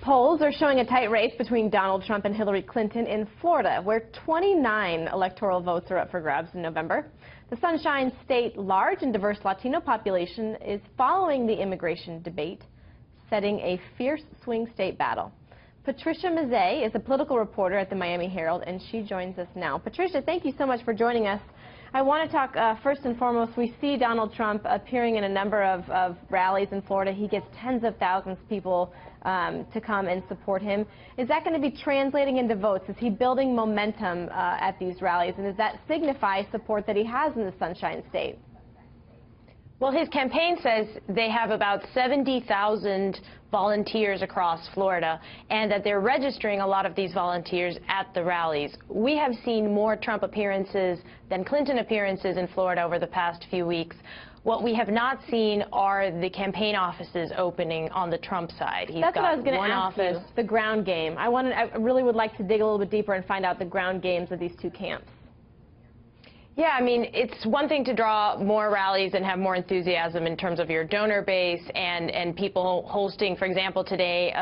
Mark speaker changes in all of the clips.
Speaker 1: Polls are showing a tight race between Donald Trump and Hillary Clinton in Florida, where 29 electoral votes are up for grabs in November. The Sunshine State large and diverse Latino population is following the immigration debate, setting a fierce swing state battle. Patricia Mazzei is a political reporter at the Miami Herald, and she joins us now. Patricia, thank you so much for joining us. I want to talk first and foremost, we see Donald Trump appearing in a number of rallies in Florida. He gets tens of thousands of people to come and support him. Is that going to be translating into votes? Is he building momentum at these rallies? And does that signify support that he has in the Sunshine State?
Speaker 2: Well, his campaign says they have about 70,000 volunteers across Florida, and that they're registering a lot of these volunteers at the rallies. We have seen more Trump appearances than Clinton appearances in Florida over the past few weeks. What we have not seen are the campaign offices opening on the Trump side.
Speaker 1: That's what I was going to ask you, the ground game. I really would like to dig a little bit deeper and find out the ground games of these two camps.
Speaker 2: Yeah, I mean, it's one thing to draw more rallies and have more enthusiasm in terms of your donor base and people hosting, for example, today,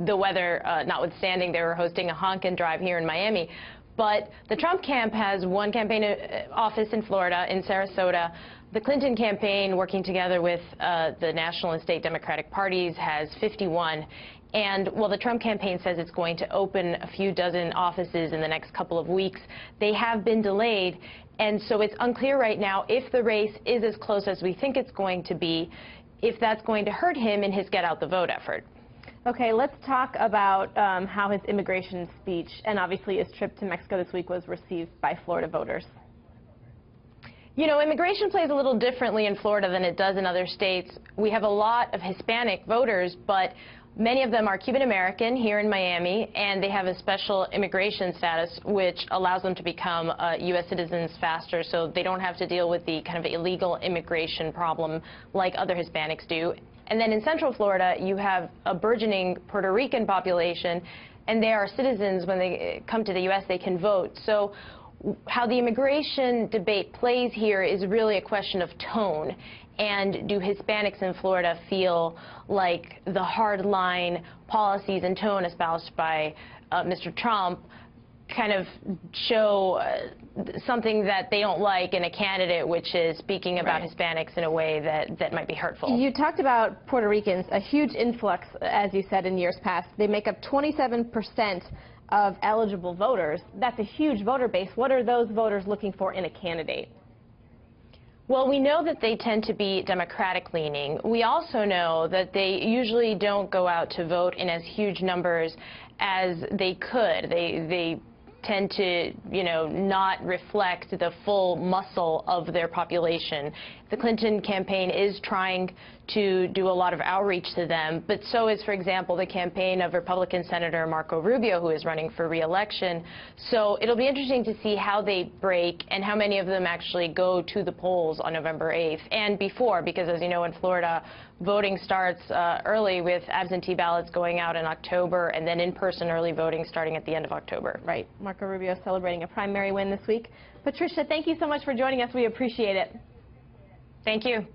Speaker 2: the weather notwithstanding, they were hosting a honk and drive here in Miami. But the Trump camp has one campaign office in Florida, in Sarasota. The Clinton campaign, working together with the national and state Democratic parties, has 51. And while the Trump campaign says it's going to open a few dozen offices in the next couple of weeks, they have been delayed. And so it's unclear right now if the race is as close as we think it's going to be, if that's going to hurt him in his get out the vote effort.
Speaker 1: Okay, let's talk about how his immigration speech and obviously his trip to Mexico this week was received by Florida voters.
Speaker 2: You know, immigration plays a little differently in Florida than it does in other states. We have a lot of Hispanic voters, but many of them are Cuban-American here in Miami, and they have a special immigration status which allows them to become U.S. citizens faster, so they don't have to deal with the kind of illegal immigration problem like other Hispanics do. And then in Central Florida, you have a burgeoning Puerto Rican population, and they are citizens. When they come to the U.S., they can vote. So how the immigration debate plays here is really a question of tone. And do Hispanics in Florida feel like the hard-line policies and tone espoused by Mr. Trump kind of show something that they don't like in a candidate, which is speaking about Hispanics in a way that might be hurtful?
Speaker 1: You talked about Puerto Ricans, a huge influx, as you said, in years past. They make up 27% of eligible voters. That's a huge voter base. What are those voters looking for in a candidate?
Speaker 2: Well, we know that they tend to be Democratic-leaning. We also know that they usually don't go out to vote in as huge numbers as they could. They tend to, you know, not reflect the full muscle of their population. The Clinton campaign is trying to do a lot of outreach to them, but so is, for example, the campaign of Republican Senator Marco Rubio, who is running for re-election. So it'll be interesting to see how they break and how many of them actually go to the polls on November 8th and before, because as you know, in Florida, voting starts early with absentee ballots going out in October and then in-person early voting starting at the end of October.
Speaker 1: Right. Marco Rubio celebrating a primary win this week. Patricia, thank you so much for joining us. We appreciate it.
Speaker 2: Thank you.